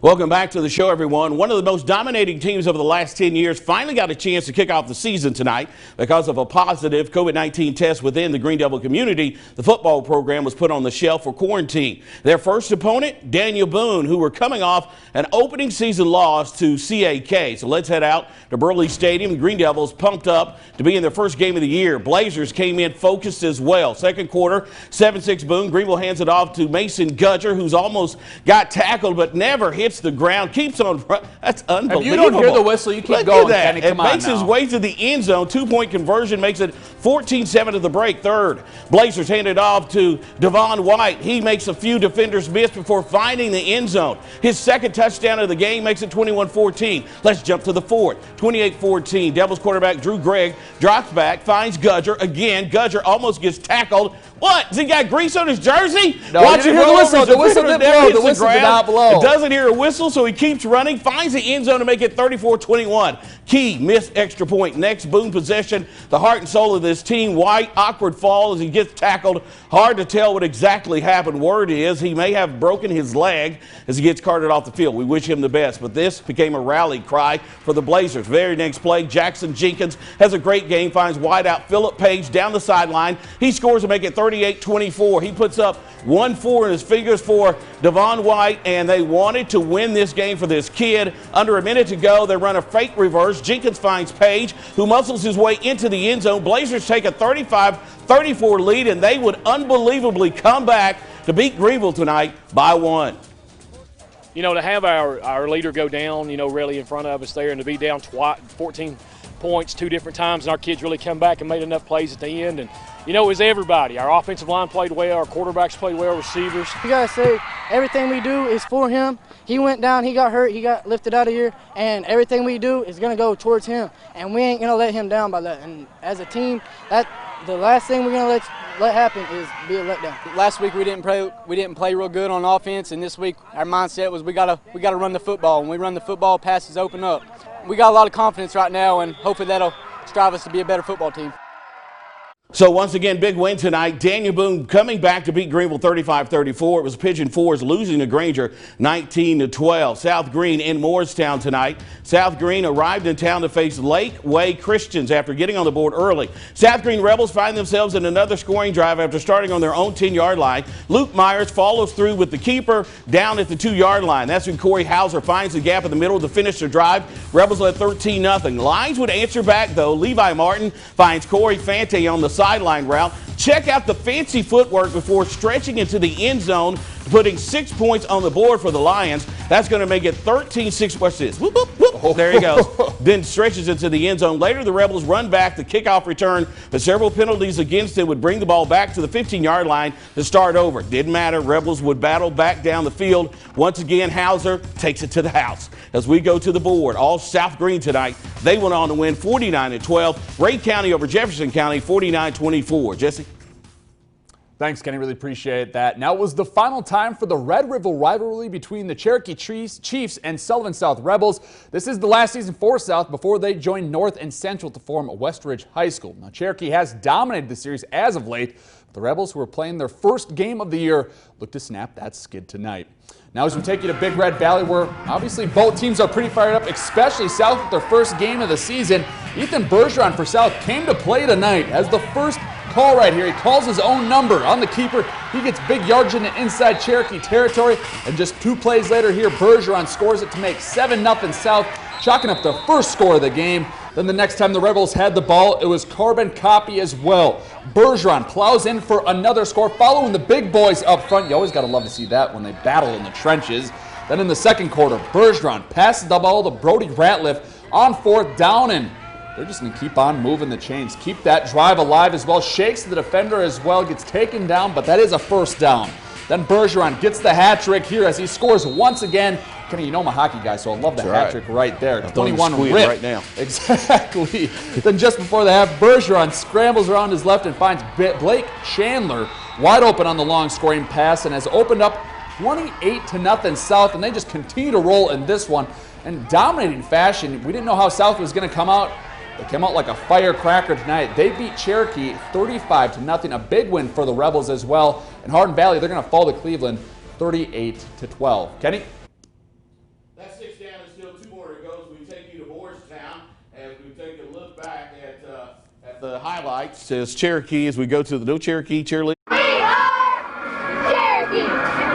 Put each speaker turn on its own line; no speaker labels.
Welcome back to the show, everyone. One of the most dominating teams over the last 10 years finally got a chance to kick off the season tonight because of a positive COVID-19 test within the Greeneville community. The football program was put on the shelf for quarantine. Their first opponent, Boone, who were coming off an opening season loss to CAK. So let's head out to Burley Stadium. Green Devils pumped up to be in their first game of the year. Blazers came in focused as well. Second quarter, 7-6 Boone. Greenville hands it off to Mason Gudger, who's almost got tackled but never hits the ground, keeps on. That's unbelievable.
If you don't hear the whistle, you keep going.
That. It makes his way to the end zone. 2-point conversion makes it 14-7 at the break. Third, Blazers hand it off to Devon White. He makes a few defenders miss before finding the end zone. His second touchdown of the game makes it 21-14. Let's jump to the fourth. 28-14. Devils quarterback Drew Gregg drops back, finds Gudger again. Gudger almost gets tackled. What? Has he got grease on his jersey?
No, watch him roll over. The whistle did blow. The whistle did not blow.
Doesn't hear a whistle, so he keeps running, finds the end zone to make it 34-21. Key missed extra point. Next Boone possession, the heart and soul of this team. White, awkward fall as he gets tackled. Hard to tell what exactly happened. Word is he may have broken his leg as he gets carted off the field. We wish him the best, but this became a rally cry for the Blazers. Very next play, Jackson Jenkins has a great game, finds wide out Phillip Page down the sideline. He scores to make it 38-24. He puts up 1-4 in his fingers for Devon White, and they wanted to win this game for this kid. Under a minute to go, they run a fake reverse. Jenkins finds Page, who muscles his way into the end zone. Blazers take a 35-34 lead, and they would unbelievably come back to beat Greeneville tonight by 1.
You know, to have our leader go down, you know, really in front of us there, and to be down 14 points 2 different times, and our kids really come back and made enough plays at the end. And you know, it was everybody. Our offensive line played well, our quarterbacks played well, receivers.
You gotta say everything we do is for him. He went down, he got hurt, he got lifted out of here, and everything we do is gonna go towards him, and we ain't gonna let him down by that. And as a team, the last thing we're gonna let happen is be a letdown.
Last week we didn't play real good on offense, and this week our mindset was we gotta run the football. When we run the football, passes open up. We got a lot of confidence right now, and hopefully that'll strive us to be a better football team.
So once again, big win tonight. Boone coming back to beat Greeneville 35-34. It was Pigeon Forge losing to Granger 19-12. South Greene in Moorestown tonight. South Greene arrived in town to face Lakeway Christians after getting on the board early. South Greene Rebels find themselves in another scoring drive after starting on their own 10-yard line. Luke Myers follows through with the keeper down at the 2-yard line. That's when Corey Hauser finds the gap in the middle to finish their drive. Rebels led 13-0. Lions would answer back, though. Levi Martin finds Corey Fante on the sideline route. Check out the fancy footwork before stretching into the end zone, putting 6 points on the board for the Lions. That's going to make it 13-6. Watch this. Whoop, whoop, whoop. There he goes. Then stretches into the end zone. Later, the Rebels run back the kickoff return, but several penalties against it would bring the ball back to the 15-yard line to start over. Didn't matter. Rebels would battle back down the field. Once again, Hauser takes it to the house. As we go to the board, all South Greene tonight, they went on to win 49-12. Ray County over Jefferson County, 49-24. Jesse?
Thanks, Kenny. Really appreciate that. Now it was the final time for the Red River rivalry between the Cherokee Chiefs and Sullivan South Rebels. This is the last season for South before they join North and Central to form Westridge High School. Now Cherokee has dominated the series as of late. The Rebels, who are playing their first game of the year, look to snap that skid tonight. Now as we take you to Big Red Valley, where obviously both teams are pretty fired up, especially South with their first game of the season. Ethan Bergeron for South came to play tonight as the first call right here. He calls his own number on the keeper. He gets big yardage into inside Cherokee territory, and just 2 plays later here, Bergeron scores it to make 7-0 South, chalking up the first score of the game. Then the next time the Rebels had the ball, it was carbon copy as well. Bergeron plows in for another score, following the big boys up front. You always got to love to see that when they battle in the trenches. Then in the second quarter, Bergeron passes the ball to Brody Ratliff on 4th down, and they're just going to keep on moving the chains. Keep that drive alive as well. Shakes the defender as well. Gets taken down, but that is a first down. Then Bergeron gets the hat trick here as he scores once again. Kenny, you know I'm a hockey guy, so I love the hat trick right there. 21 rip.
Right now.
Exactly. Then just before the half, Bergeron scrambles around his left and finds Blake Chandler wide open on the long scoring pass and has opened up 28-0 South, and they just continue to roll in this one in dominating fashion. We didn't know how South was going to come out. They came out like a firecracker tonight. They beat Cherokee 35-0, a big win for the Rebels as well. And Hardin Valley, they're going to fall to Cleveland 38-12. Kenny?
back at the highlights as Cherokee, as we go to the No Cherokee cheerleaders.
We are Cherokee!